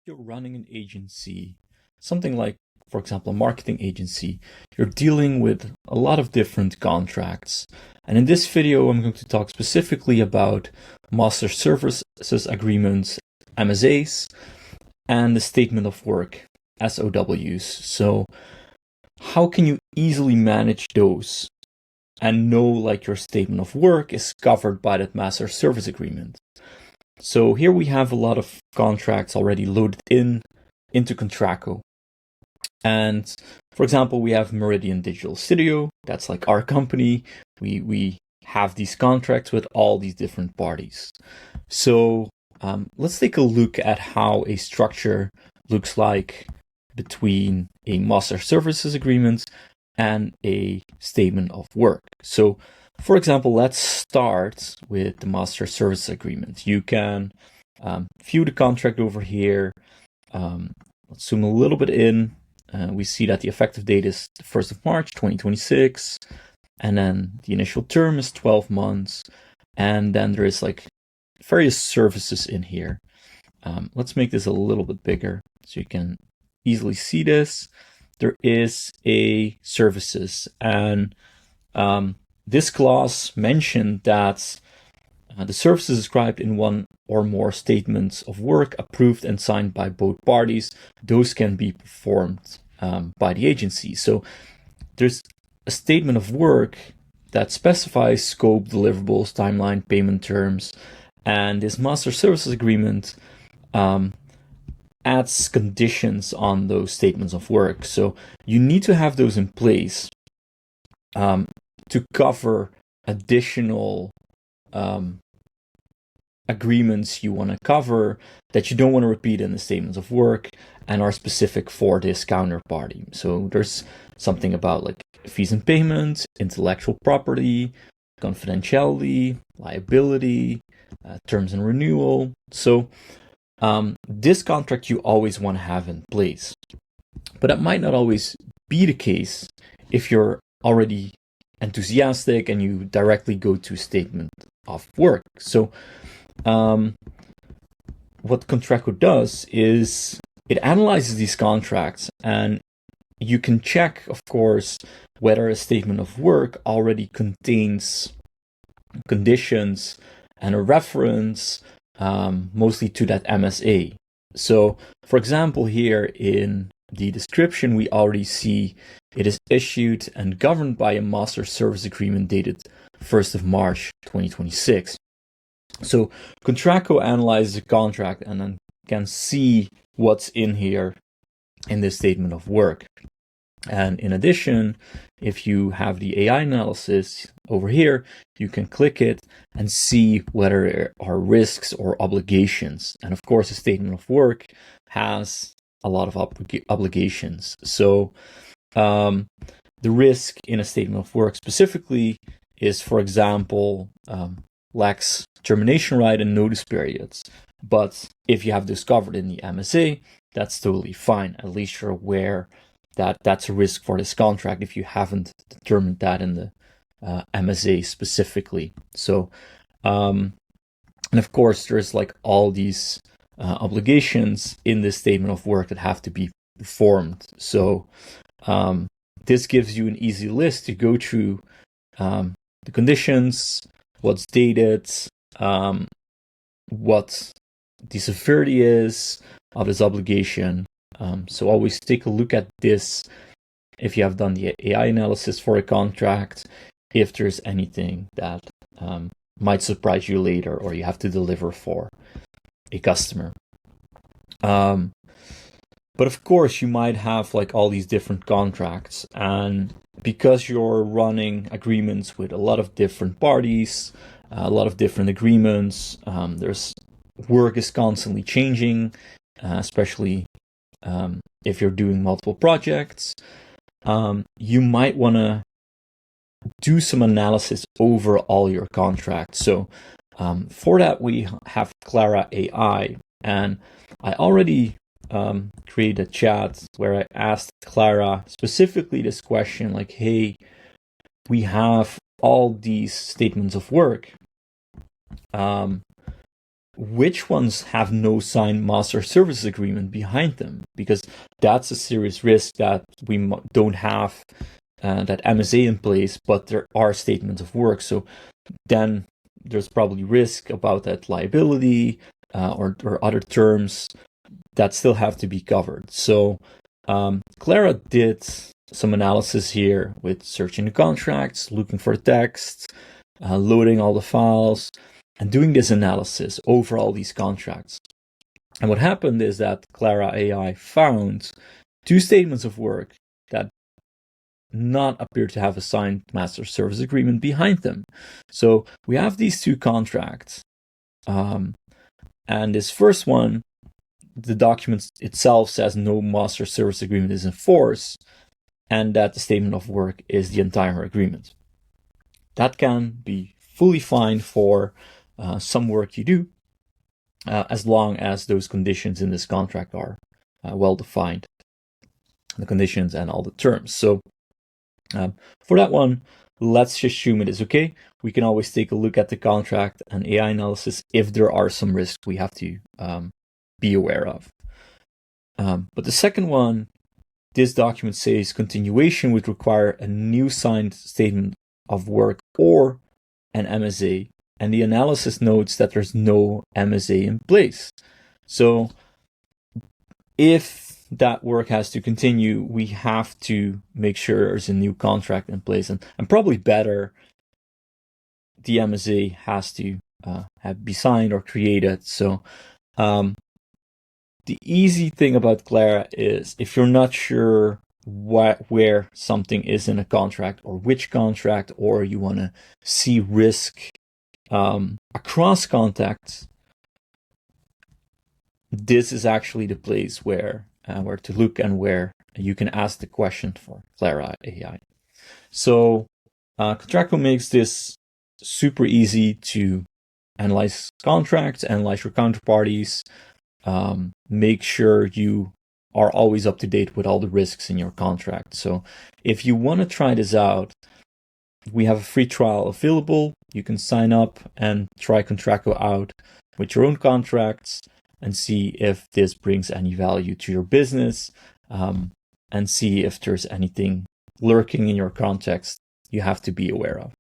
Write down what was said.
You're running an agency, something like, for example, a marketing agency, you're dealing with a lot of different contracts. And in this video, I'm going to talk specifically about master services agreements, MSAs, and the statement of work, SOWs. So how can you easily manage those and know like your statement of work is covered by that master service agreement? So here we have a lot of contracts already loaded into Contracco. And for example, we have Meridian Digital Studio. That's like our company. We have these contracts with all these different parties. So let's take a look at how a structure looks like between a master services agreement and a statement of work. So for example, let's start with the master service agreement. You can view the contract over here. Let's zoom a little bit in. We see that the effective date is the 1st of March, 2026. And then the initial term is 12 months. And then there is like various services in here. Let's make this a little bit bigger so you can easily see this. There is a services, and this clause mentioned that the services described in one or more statements of work approved and signed by both parties, those can be performed by the agency. So there's a statement of work that specifies scope, deliverables, timeline, payment terms, and this master services agreement adds conditions on those statements of work. So you need to have those in place to cover additional agreements you want to cover that you don't want to repeat in the statements of work and are specific for this counterparty. So there's something about like fees and payments, intellectual property, confidentiality, liability, terms and renewal. So this contract you always want to have in place, but that might not always be the case if you're already enthusiastic and you directly go to statement of work. So what Contracco does is it analyzes these contracts, and you can check, of course, whether a statement of work already contains conditions and a reference mostly to that MSA. So for example, here in the description, we already see it is issued and governed by a master service agreement dated 1st of March 2026. So Contracco analyzes the contract and then can see what's in here in this statement of work. And in addition, if you have the AI analysis over here, you can click it and see whether there are risks or obligations. And of course, a statement of work has a lot of obligations. So the risk in a statement of work specifically is, for example, lacks termination right and notice periods. But if you have this covered in the MSA, that's totally fine. At least you're aware that that's a risk for this contract if you haven't determined that in the MSA specifically. So, and of course, there's like all these obligations in this statement of work that have to be performed. So this gives you an easy list to go through the conditions, what's dated, what the severity is of this obligation. So always take a look at this if you have done the AI analysis for a contract, if there's anything that might surprise you later or you have to deliver for a customer. But of course, you might have like all these different contracts, and because you're running agreements with a lot of different parties, a lot of different agreements, there's work is constantly changing, especially if you're doing multiple projects. You might want to do some analysis over all your contracts. So for that, we have Clara AI, and I already created a chat where I asked Clara specifically this question, like, hey, we have all these statements of work. which ones have no signed master services agreement behind them, because that's a serious risk that we don't have that MSA in place, but there are statements of work. So then there's probably risk about that liability or other terms that still have to be covered. So Clara did some analysis here with searching the contracts, looking for text, loading all the files, and doing this analysis over all these contracts. And what happened is that Clara AI found two statements of work that not appear to have a signed master service agreement behind them. So we have these two contracts. And this first one, the document itself says no master service agreement is in force, and that the statement of work is the entire agreement. That can be fully fine for some work you do, as long as those conditions in this contract are well defined, the conditions and all the terms. So for that one, let's assume it is okay. We can always take a look at the contract and AI analysis if there are some risks we have to be aware of. But the second one, this document says continuation would require a new signed statement of work or an MSA, and the analysis notes that there's no MSA in place. So if that work has to continue, we have to make sure there's a new contract in place, and probably better, the MSA has to be signed or created. So the easy thing about Clara is if you're not sure where something is in a contract or which contract, or you want to see risk across contacts, this is actually the place where to look and where you can ask the question for Clara AI. So Contracto makes this super easy to analyze contracts, analyze your counterparties, make sure you are always up to date with all the risks in your contract. So if you want to try this out, we have a free trial available. You can sign up and try Contracto out with your own contracts and see if this brings any value to your business, and see if there's anything lurking in your context you have to be aware of.